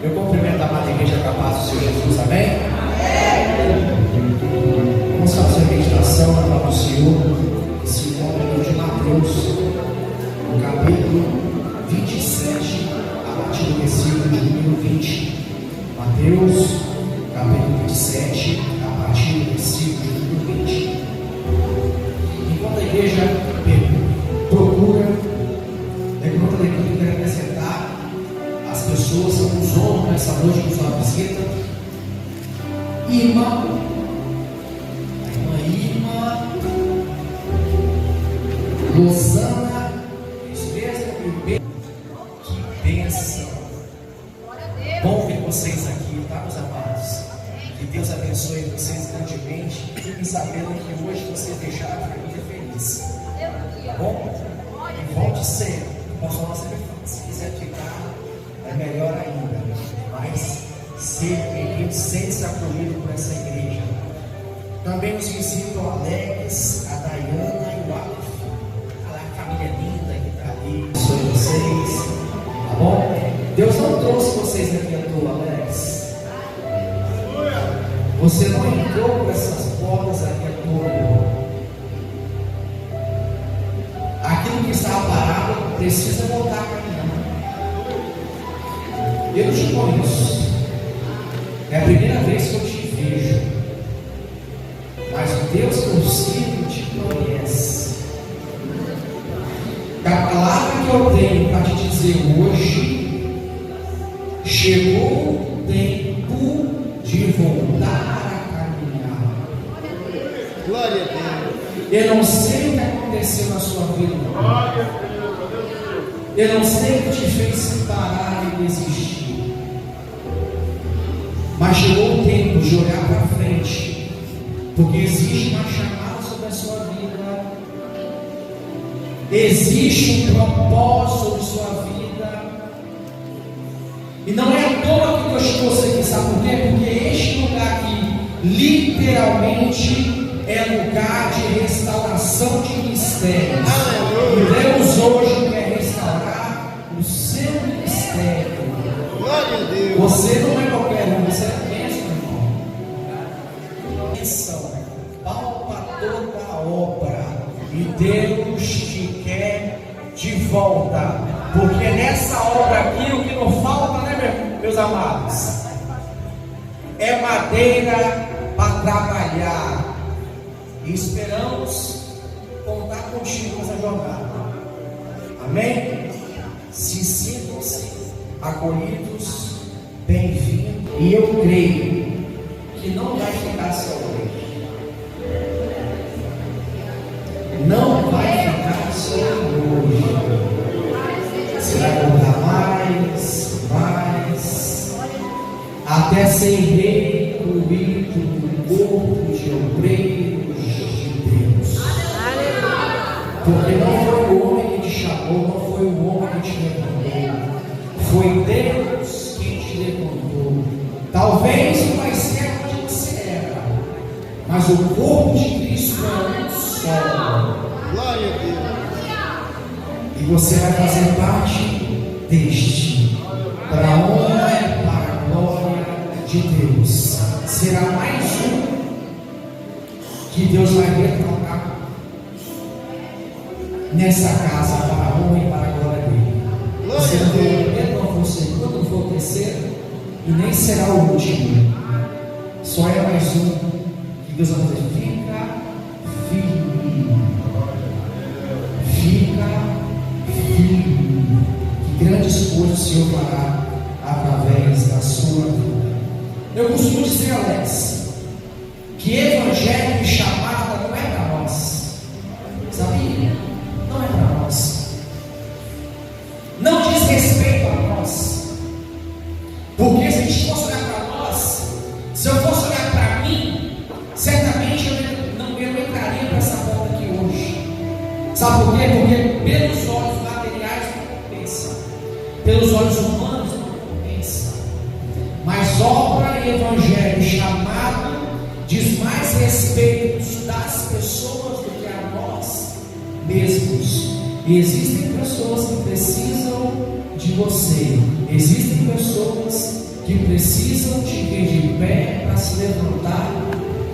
Eu cumprimento a amada igreja com a paz do Senhor Jesus, amém? Vamos fazer a meditação na palavra do Senhor, esse momento de Mateus, no capítulo 27, a partir do versículo de número 20. Mateus, capítulo 27, a partir do versículo de número 20. Enquanto a igreja procura, enquanto a igreja quer apresentar as pessoas que nos honram nessa noite com sua visita, irmã Rosana, que bênção! Bom ver vocês aqui, tá, meus amados? Que Deus abençoe vocês grandemente. Fiquem sabendo que hoje vocês deixaram a família feliz. Tá bom? E volte sempre. O pastor sempre fala, se quiser ficar, é melhor ainda. Mas ser querido, sente-se acolhido por essa igreja. Também nos visitam o Alex, a Dayana e o Aleph. A família linda que está ali. Sou vocês. Tá bom? Deus não trouxe vocês aqui à toa, Alex. Você não entrou por essas portas aqui à toa. Aquilo que estava parado precisa voltar caminhando. Eu te conheço. É a primeira vez que eu te vejo. Mas o Deus que eu sirvo te conhece. A palavra que eu tenho para te dizer hoje, chegou o tempo de voltar a caminhar. Glória a Deus. Eu não sei o que aconteceu na sua vida. Eu não sei o que te fez parar e desistir. Mas chegou o tempo de olhar para frente. Porque existe uma chamada sobre a sua vida. Existe um propósito sobre a sua vida. E não é à toa que Deus trouxe aqui, sabe por quê? Porque este lugar aqui, literalmente, é lugar de restauração de mistérios. E Deus hoje quer restaurar o seu ministério. Glória a Deus. Você não é qualquer um, você é mesmo, irmão. Atenção, palpa toda a obra e Deus te quer de volta. Porque nessa obra aqui o que não falta, né, meus amados? É madeira para trabalhar. E esperamos contar contigo nessa jornada. Amém? Se sintam-se acolhidos, bem-vindos. E eu creio que não vai ficar só hoje. Não vai ficar só hoje. Você vai contar mais, até ser rei incluído no corpo de obreiros de Deus. Porque não foi o homem que te chamou, não foi o homem que te levantou, foi Deus que te levantou. Talvez não vai ser onde você era, mas o corpo de Cristo é um só. Glória a Deus. E você vai fazer parte deste, para a honra e para a glória de Deus. Será mais um que Deus vai retornar nessa casa para a honra e para a glória dele. Você não foi o primeiro, não foi o segundo, não foi o terceiro, e nem será o último. Só é mais um que Deus vai dizer: fica firme. Fica firme. Que grandes coisas o Senhor fará através da sua vida. Eu costumo dizer, Alex, que evangelho e chamada não é para nós. Sabia? Não é para nós. Não diz respeito a nós. Porque se a gente fosse olhar para nós, se eu fosse olhar para mim, certamente eu não entraria para essa porta aqui hoje. Sabe por quê? Porque pelos olhos materiais não compensa, pelos olhos humanos não compensa. Mas obra e evangelho chamado diz mais respeito das pessoas do que a nós mesmos. E existem pessoas que precisam de você. Existem pessoas que precisam de quem de pé para se levantar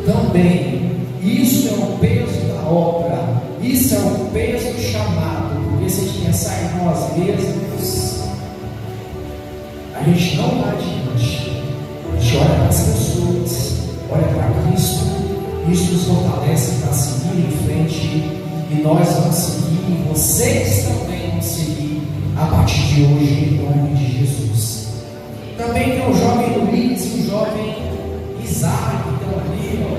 também. Isso é o peso da obra, isso é o peso do chamado, porque se a gente pensar em nós mesmos, a gente não vai adiante. A gente olha para as pessoas, olha para Cristo, isso nos fortalece para seguir em frente, e nós vamos seguir, e vocês também vão seguir a partir de hoje, em nome de Jesus. Também tem o jovem Luiz e o jovem Isaac, que estão ali, ó.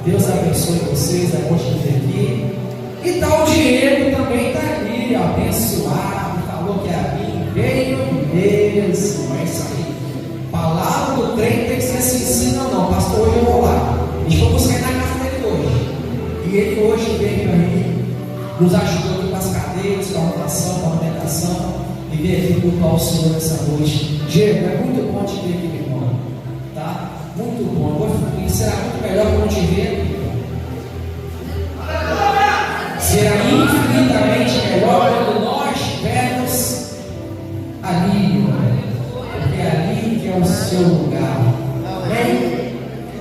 Deus abençoe vocês, é bom te ver aqui. E tal Diego também está ali, abençoado, falou que a mim veio mesmo. É isso aí. Palavra do trem tem que ser assim, ensina não, pastor, hoje eu vou lá. A gente vai buscar na casa dele hoje. E ele hoje veio aí, nos ajudou aqui com as cadeiras, com a arrumação, com a alimentação, e veio aqui cultuar o Senhor nessa noite. Diego, é muito bom te ver aqui, meu irmão. Tá? Muito bom. E será muito melhor quando te ver aqui. Será infinitamente melhor quando nós estivermos ali, porque é ali que é o seu lugar. Amém?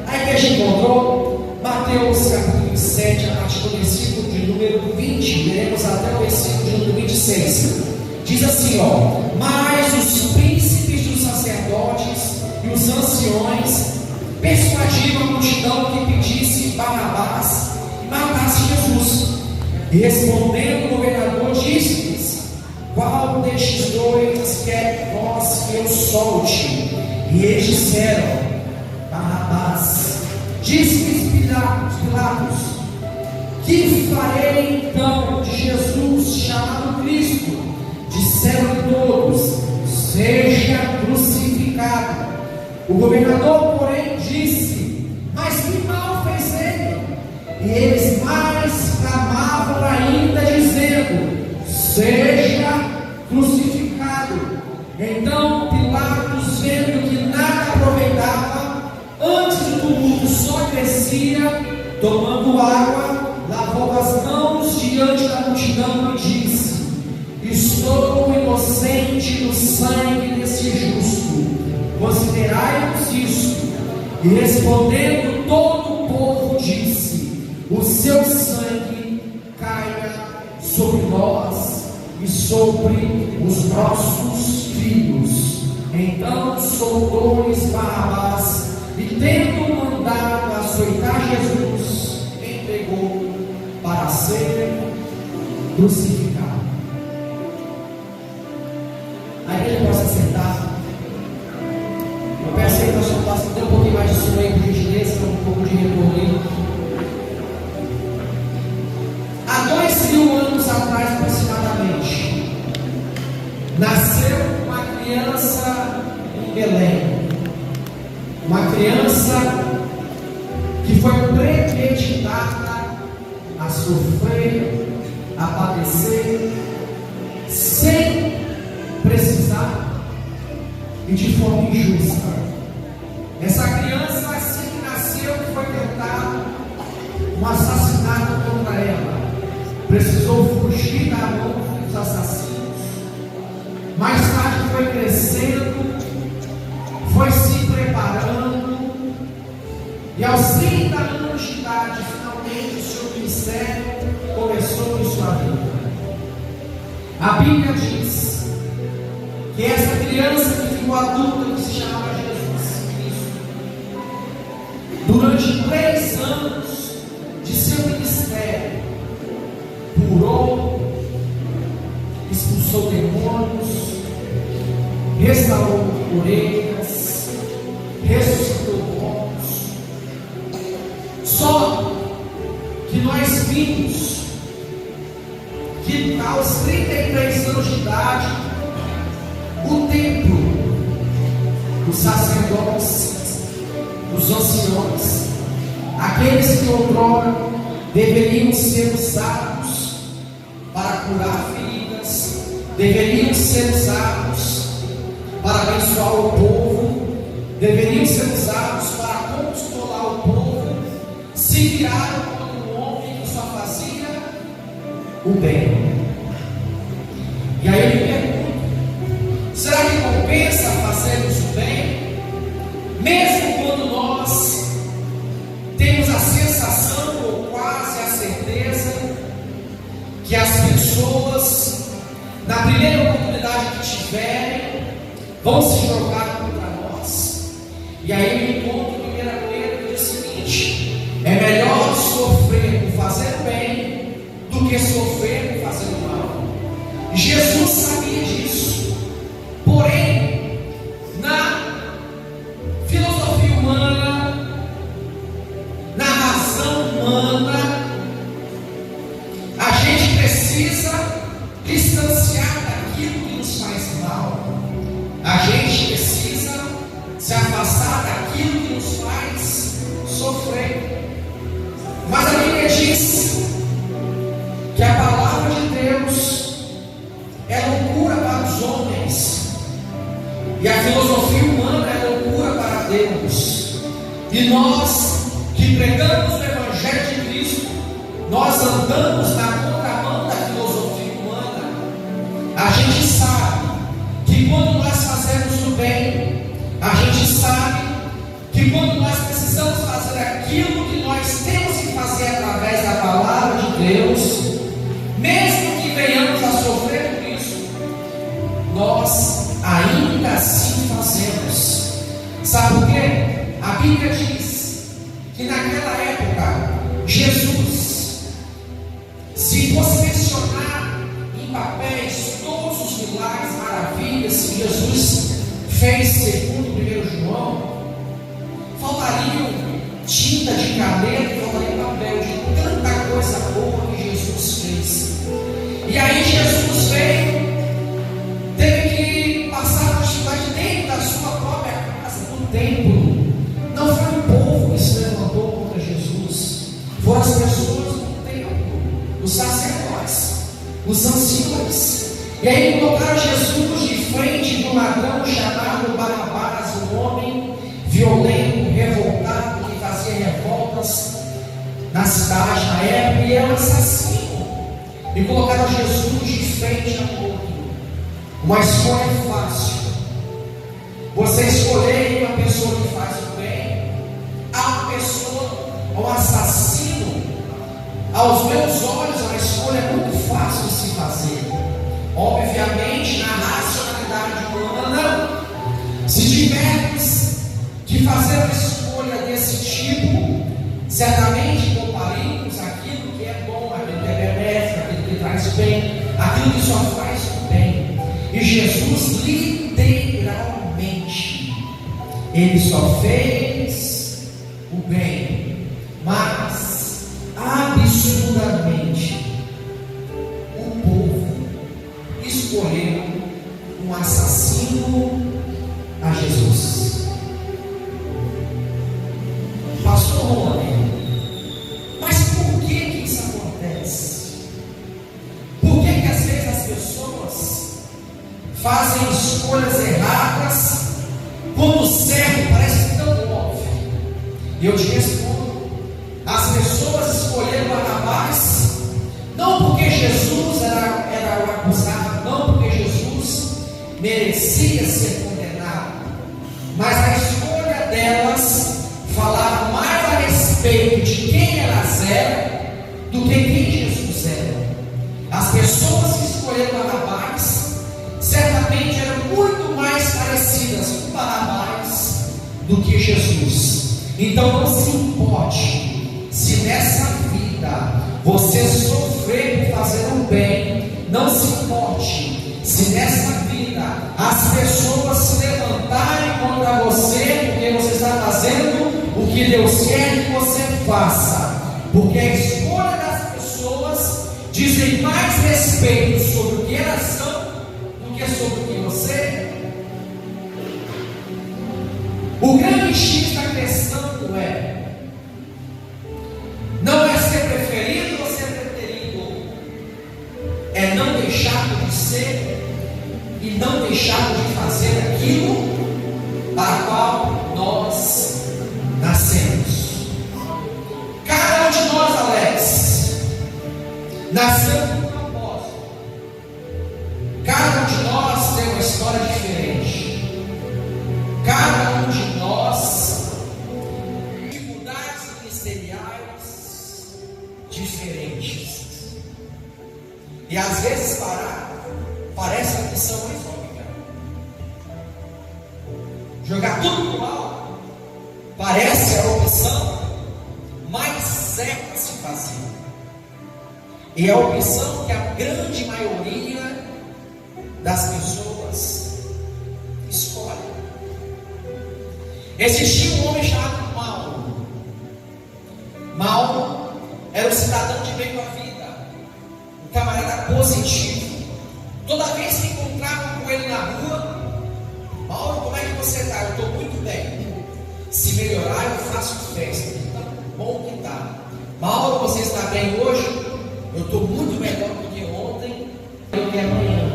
Aí que a gente encontrou Mateus capítulo 7, a partir do versículo de número 20, veremos até o versículo de número 26. Diz assim, ó: mas os príncipes dos sacerdotes e os anciões persuadiram a multidão que pedisse Barrabás e matasse Jesus. Respondendo o governador, disse-lhes: qual destes dois quer vós que eu solte? E eles disseram: Barrabás. Disse-lhes Pilatos: que farei então de Jesus, chamado Cristo? Disseram todos: seja crucificado. O governador, porém, disse: mas que mal fez ele? E eles mais clamavam ainda, dizendo: seja crucificado. Então Pilatos, vendo que nada aproveitava, antes do tumulto só crescia, tomando água, lavou as mãos diante da multidão e disse: estou inocente do sangue desse justo, considerai-vos isto. E respondendo todo o povo disse: o seu sangue caia sobre nós e sobre os nossos filhos. Então soltou-lhes Barrabás, e tendo mandado açoitar Jesus, entregou para ser crucificado. A igreja possa sentar. Eu peço aí que nós possamos ter um pouquinho mais de som aí, por gentileza, um pouco de retorno aí. Há 2000 anos atrás, aproximadamente, nasceu uma criança em Belém. Uma criança que foi premeditada a sofrer, a padecer, sem precisar e de forma injusta. Essa criança, assim que nasceu, foi tentado um assassinato contra ela. Precisou fugir da mão dos assassinos. Mais tarde foi crescendo, foi se preparando, e aos 30 anos de idade, finalmente o seu ministério começou em sua vida. A Bíblia diz que essa criança que ficou adulta, que se chamava Jesus Cristo, durante 3 anos de seu ministério, curou, expulsou demônios, restaurou orelhas, ressuscitou mortos. Só que nós vimos que aos 33 anos de idade, o templo, os sacerdotes, os anciões, aqueles que outrora deveriam ser usados para curar feridas, deveriam ser usados para abençoar o povo, deveriam ser usados para consolar o povo, se viraram contra um homem que só fazia o bem. E aí eu me pergunto: será que compensa fazermos o bem Mesmo quando nós temos a sensação ou quase a certeza que as pessoas, na primeira oportunidade que tiverem, vão se jogar contra nós. E aí eu encontro o 1 Pedro diz o seguinte: é melhor sofrer por fazer o bem do que sofrer por fazer o mal. Jesus sabia disso. Porém, na filosofia humana, na razão humana, a gente precisa distanciar daquilo que nos faz mal. A gente precisa se afastar daquilo que nos faz sofrer. Mas a Bíblia diz que a palavra de Deus é loucura para os homens, e a filosofia humana é loucura para Deus. E nós que pregamos o Evangelho de Cristo, nós andamos na contramão da filosofia humana. A gente sabe que quando nós fazemos o bem, a gente sabe que quando nós precisamos fazer aquilo que nós temos que fazer através da palavra de Deus, mesmo que venhamos a sofrer por isso, nós ainda assim fazemos. Sabe por quê? A Bíblia diz que naquela época Jesus, se fosse mencionar em papéis todos os milagres, maravilhas que Jesus fez segundo 1 João, faltariam tinta de caneta, faltaria papel de tanta coisa boa que Jesus fez. E aí Jesus veio, teve que passar a dificuldade dentro da sua própria casa, no templo. Não foi o povo que se levantou contra Jesus, foram as pessoas do templo, os sacerdotes, os anciões. E aí colocaram Jesus de frente de um ladrão chamado Barrabás, um homem violento, revoltado, que fazia revoltas na cidade na época, e era um assassino. E colocaram Jesus de frente a outro. Uma escolha fácil. Você escolher uma pessoa que faz o bem, a uma pessoa, um assassino. Aos meus olhos, é uma escolha muito fácil de se fazer. Obviamente, na racionalidade humana, se tivermos que fazer uma escolha desse tipo, certamente pouparíamos aquilo que é bom, aquilo que é benéfico, aquilo que traz bem, aquilo que só faz o bem. E Jesus, literalmente, ele só fez o bem, mas absurdamente o povo escolheu um assassino a Jesus. Pastor Rony, mas por que isso acontece? Por que às vezes as pessoas fazem escolhas erradas quando o certo parece tão óbvio? E eu te respondo: as pessoas escolheram Barrabás não porque Jesus era o acusado, não porque Jesus merecia ser condenado, mas a escolha delas falava mais a respeito de quem elas eram do que quem Jesus era. As pessoas que escolheram Barrabás certamente eram muito mais parecidas com Barrabás do que Jesus. Então não se importe se nessa vida você sofrer por fazer o bem. Não se importe se nessa vida as pessoas se levantarem contra você porque você está fazendo o que Deus quer que você faça, porque a escolha das pessoas dizem mais respeito sobre o que elas são do que sobre o que você é. O grande X da questão não é ser preferido ou ser preterido, é não deixar de ser e não deixar de fazer aquilo para qual nós nascemos. Cada um de nós, Alex, nasceu com um propósito. Cada um de nós tem uma história diferente. Cada um de nós vezes parece a opção mais óbvia. Jogar tudo pro alto parece a opção mais certa a se fazer. E é a opção que a grande maioria das pessoas escolhe. Existia um homem chamado Mauro. Mauro era um cidadão de bem com a vida, um camarada positivo. Toda vez que encontravam com ele na rua: Mauro, como é que você está? Eu estou muito bem. Se melhorar, eu faço festa. Tão bom que está. Mauro, você está bem hoje? Eu estou muito melhor do que ontem e que amanhã.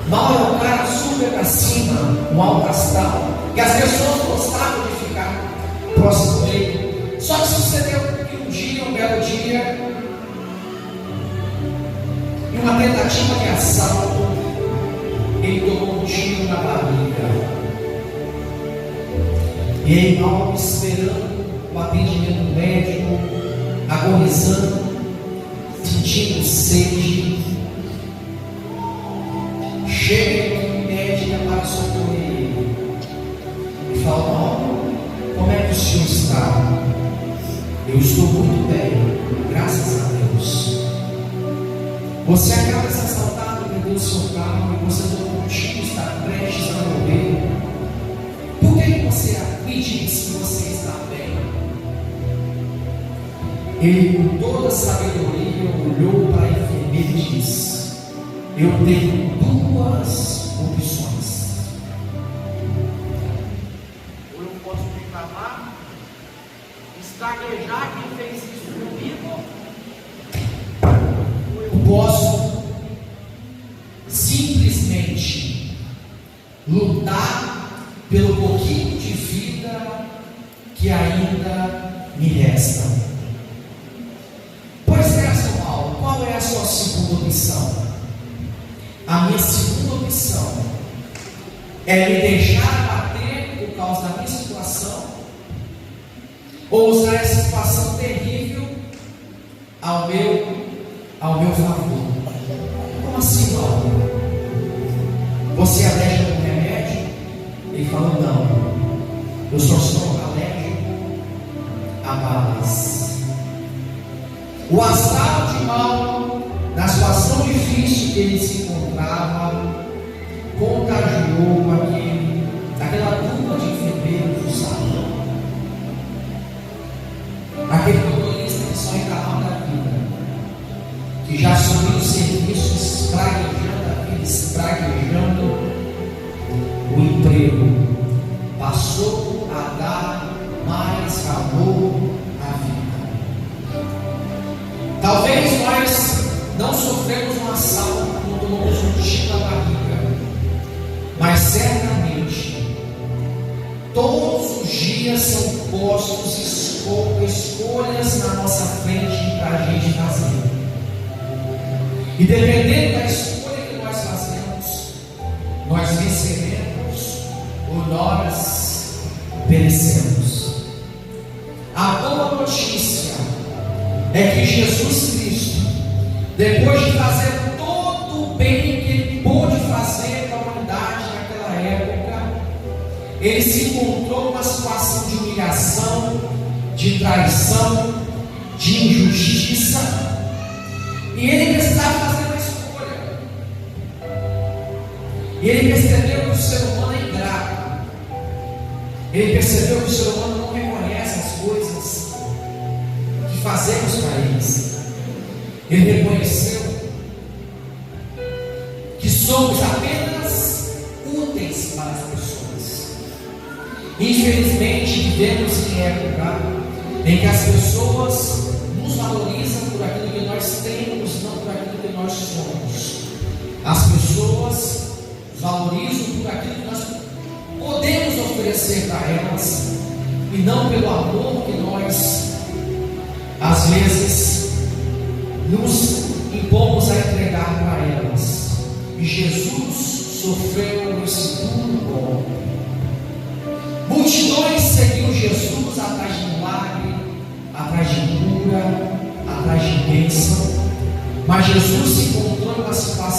Mauro é um cara super para cima, um alto astral, que as pessoas gostavam de ficar próximo dele. Só que sucedeu que um belo dia, em uma tentativa de assalto, ele tomou um tiro na barriga. E aí, Mauro, esperando o atendimento médico, agonizando, sentindo sede, chega aqui médica para socorrer ele e fala: Mauro, como é que o senhor está? Eu estou muito bem, graças a Deus. Você acaba de ser assaltado, perdeu o seu carro e você tomou um tiro, está prestes a morrer. Por que você me diz que você está bem? Ele, com toda a sabedoria, olhou para a enfermeira e disse: eu tenho duas opções. Ou eu posso reclamar, estaguejar quem fez isso comigo, Eu posso simplesmente lutar pelo pouquinho de vida que ainda me resta. Pois é, seu Paulo, qual é a sua segunda opção? A minha segunda opção é me deixar abater por causa da minha situação, ou usar essa situação terrível ao meu favor. Como assim, Paulo? Você é alérgico ao remédio? Ele falou: não, eu só estou alérgico a balas. O astral de Mauro, na situação difícil que ele se encontrava, contagiou aquela turma de enfermeiros do salão, aquele motorista que só encarava da vida, que já subiu o serviço, espraguejando a vida, espraguejando o emprego, passou a dar mais valor à vida. Talvez nós não sofremos um assalto quando tomamos um tiro na barriga, mas certamente todos os dias são postos escolhas na nossa frente para a gente fazer. E dependendo da escolha que nós fazemos, nós venceremos ou nós perecemos. A boa notícia é que Jesus Cristo, depois de fazer todo o bem que ele pôde fazer para a humanidade naquela época, ele se encontrou numa situação de humilhação, de traição, de injustiça, e ele precisava fazer uma escolha. E ele percebeu que o ser humano é ingrato. Ele percebeu que o ser humano não reconhece as coisas que fazemos para eles. Ele reconheceu que somos apenas úteis para as pessoas. Infelizmente, vivemos em época em que as pessoas nos valorizam por aquilo que nós temos, não por aquilo que nós somos. As pessoas nos valorizam por aquilo que nós podemos oferecer para elas, e não pelo amor que nós, às vezes, nos impomos a entregar para elas. E Jesus sofreu esse duro golpe. Multidões seguiam Jesus atrás de milagre, atrás de cura, atrás de bênção, mas Jesus se encontrou em uma situação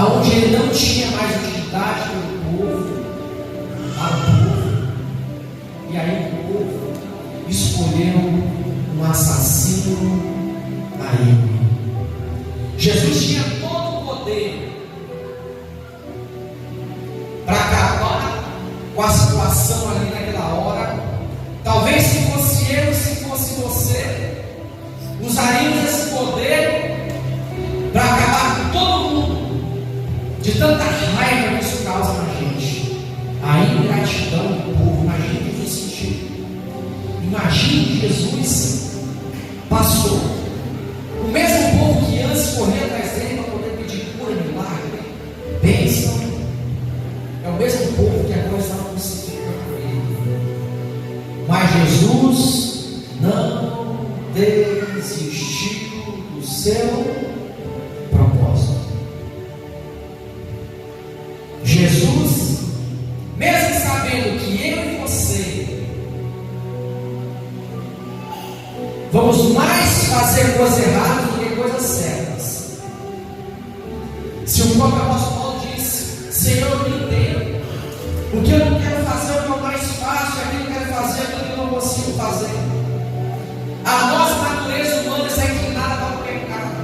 aonde ele não tinha mais utilidade para o povo, e aí o povo escolheu um assassino a ele. Jesus tinha todo o poder para acabar com a situação ali naquela hora. Talvez se fosse eu, se fosse você, usaríamos esse poder para acabar com todo mundo, de tanta raiva que isso causa na gente, a ingratidão do povo. Imagina o que isso sentiu. Imagina que Jesus passou, o mesmo povo que antes corria atrás dele para poder pedir cura, milagre, bênção, é o mesmo povo que agora estava crucificando ele. Mas Jesus não desistiu do seu propósito. Jesus, mesmo sabendo que eu e você vamos mais fazer coisas erradas do que coisas certas. Se o próprio apóstolo Paulo disse: Senhor, eu me entendo, o que eu não quero fazer é o que eu mais faço, aquilo que eu quero fazer é aquilo que eu não consigo fazer. A nossa natureza humana está inclinada para o pecado.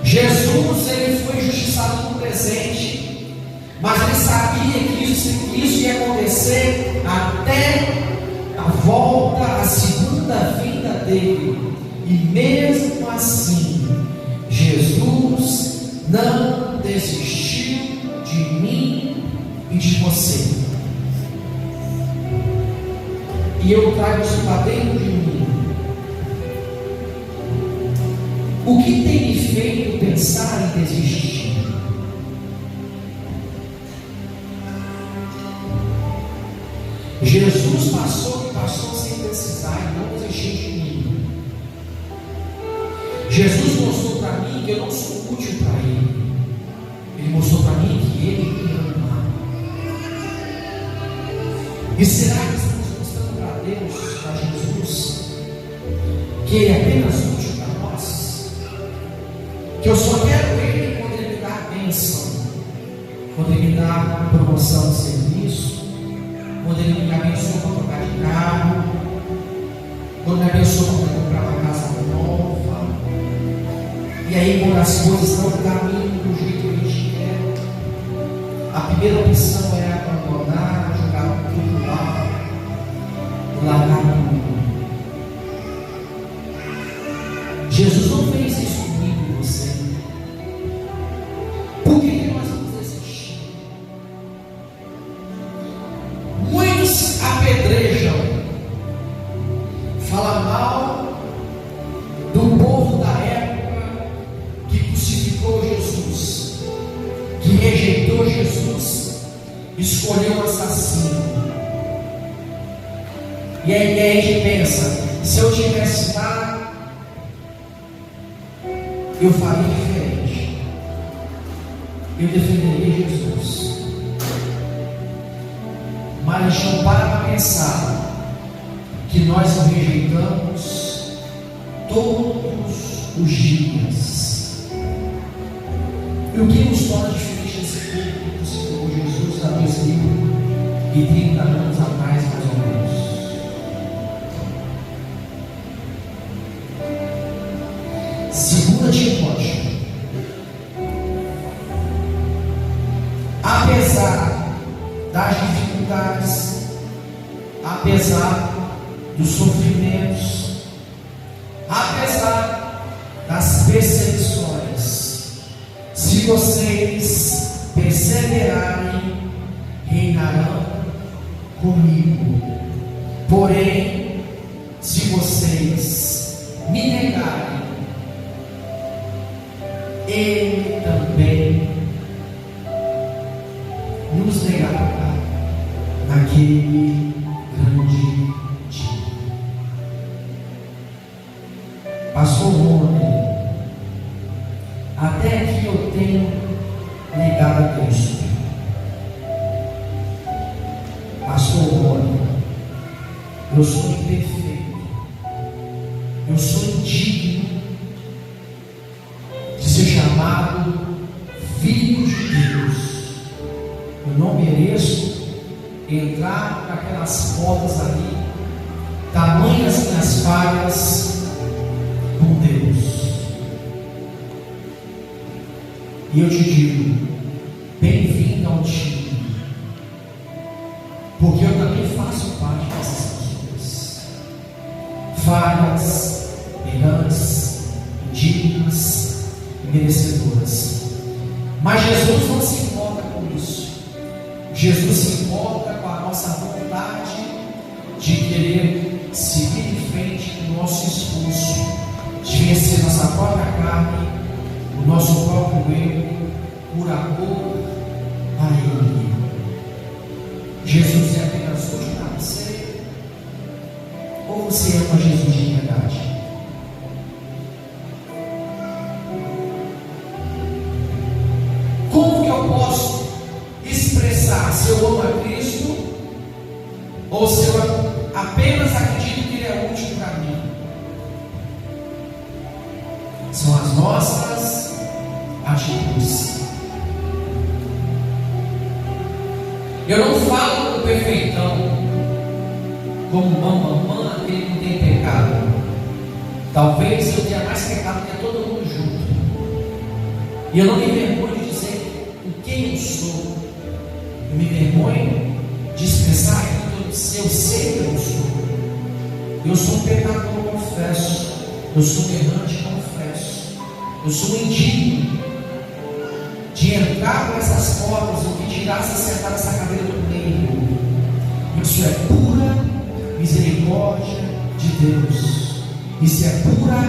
Jesus, ele foi injustiçado no presente, mas ele sabia que isso ia acontecer até a volta, a segunda vinda dele. E mesmo assim, Jesus não desistiu de mim e de você. E eu trago isso para dentro de mim. O que tem me feito pensar em desistir? Jesus passou sem precisar e não desistiu de mim. Jesus mostrou para mim que eu não sou útil para Ele. Ele mostrou para mim que Ele me ama. E será que estamos mostrando para Deus, para Jesus, que Ele é apenas útil para nós? Que eu só quero Ele quando Ele me dá a bênção, quando Ele me dá a promoção de serviço, quando Ele me abençoa para trocar de carro, quando me abençoa para comprar uma casa nova. E aí, quando as coisas não caminham do jeito que a gente quer, a primeira opção é abandonar, jogar tudo lá, largar tudo. Jesus não fez isso comigo e você. Por que nós vamos desistir? Muitos apedrejam, falam mal do povo da época que crucificou Jesus, que rejeitou Jesus, escolheu um assassino. E aí a gente pensa: se eu tivesse lá, eu faria diferente, eu defenderia Jesus. Mas a gente não para para pensar que nós o rejeitamos todos os dias. E o que nos torna diferente desse povo que crucificou Jesus há 2030 anos atrás, mais ou menos? Segunda Timóteo, apesar das dificuldades, apesar dos sofrimentos, apesar das perseguições, se vocês perseverarem, reinarão comigo. Porém, se vocês me negarem, Ele também nos negará naquele grande dia. Pastor Rony, até aqui eu tenho negado a Cristo. Pastor Rony, eu sou imperfeito, eu sou indigno de ser chamado filho não mereço entrar naquelas portas ali, tamanhas minhas falhas com Deus. E eu te digo, bem-vindo ao time, porque eu também faço parte dessas pessoas, falhas, errantes, indignas e merecedoras. Mas Jesus não se importa com isso. Jesus se importa com a nossa vontade de querer seguir em frente com o nosso esforço, de vencer nossa própria carne, o nosso próprio erro, por amor a Ele. Jesus é apenas útil para você, ou você ama Jesus de verdade? Como que eu posso expressar se eu amo a Cristo ou se eu apenas acredito que Ele é útil para mim? São as nossas atitudes. Eu não falo com o perfeitão como mamãe, aquele que não tem pecado. Talvez eu tenha mais pecado que todo mundo junto. E eu não me envergonho de dizer o que eu sou. Eu me envergonho de expressar aquilo que eu sei que eu sou. Eu sou um pecador, confesso. Eu sou um errante, confesso. Eu sou um indigno de entrar por essas portas, o que tirasse sentar nessa cadeira do meio. Isso é pura misericórdia de Deus. Isso é pura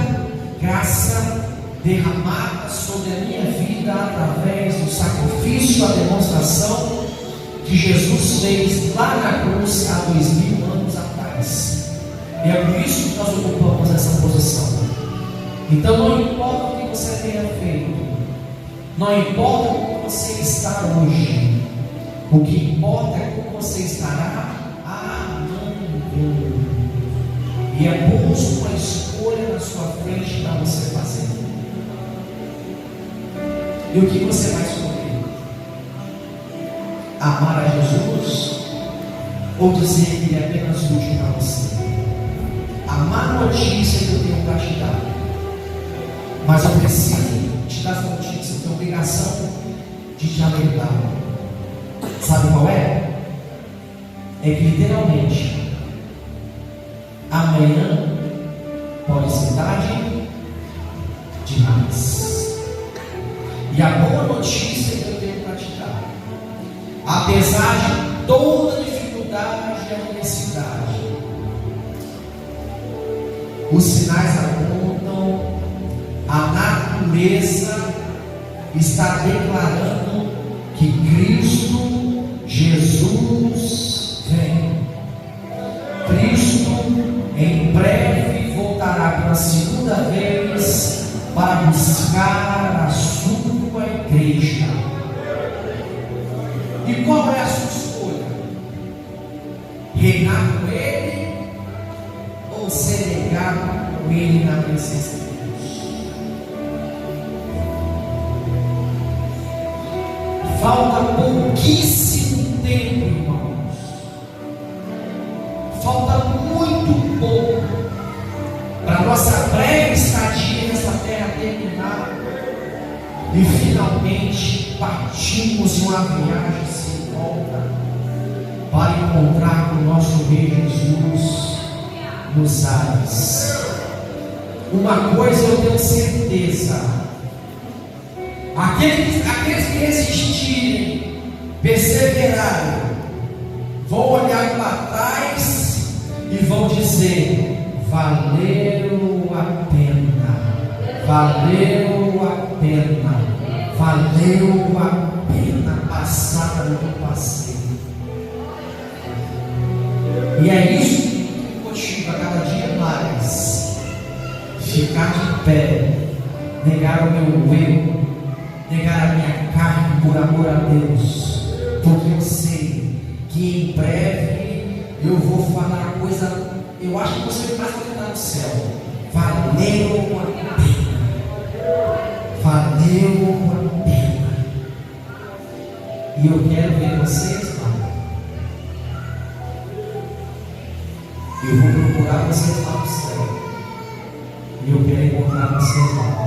graça derramada sobre a minha vida através do sacrifício, a demonstração que Jesus fez lá na cruz há 2000 anos atrás. E é por isso que nós ocupamos essa posição. Então não importa o que você tenha feito, não importa como você está hoje, o que importa é como você estará amanhã. E é posto uma escolha na sua frente para você fazer. E o que você vai escolher? Amar a Jesus ou dizer que Ele é apenas útil para você? A má notícia que eu tenho para te dar, mas eu preciso te dar essa notícia, eu tenho obrigação de te alertar. Sabe qual é? É que literalmente amanhã pode ser tarde demais. E a boa notícia que eu tenho para te dar, apesar de toda dificuldade e adversidade, os sinais apontam, a natureza está declarando que Cristo Jesus vem. Cristo em breve voltará pela segunda vez para buscar a sua igreja. E qual é a sua escolha? Reinar com Ele ou ser negado com Ele na presença de Deus? Falta pouquíssimo tempo, irmãos. Falta muito pouco para nossa breve estadia nessa terra terminar e finalmente partimos em uma viagem sem volta para encontrar com o nosso Rei Jesus nos ares. Uma coisa eu tenho certeza: aqueles que resistirem, perseverarem, vão olhar para trás e vão dizer: valeu a pena, valeu a pena, valeu a pena passar pelo que eu passei. E é isso que me motiva cada dia mais: ficar de pé, negar o meu eu, negar a minha carne por amor a Deus, porque eu sei que em breve eu vou falar a coisa. Eu acho que você mais vai estar no céu. Valeu a pena, valeu a pena. E eu quero ver vocês lá. Eu vou procurar vocês lá no céu. E eu quero encontrar vocês lá.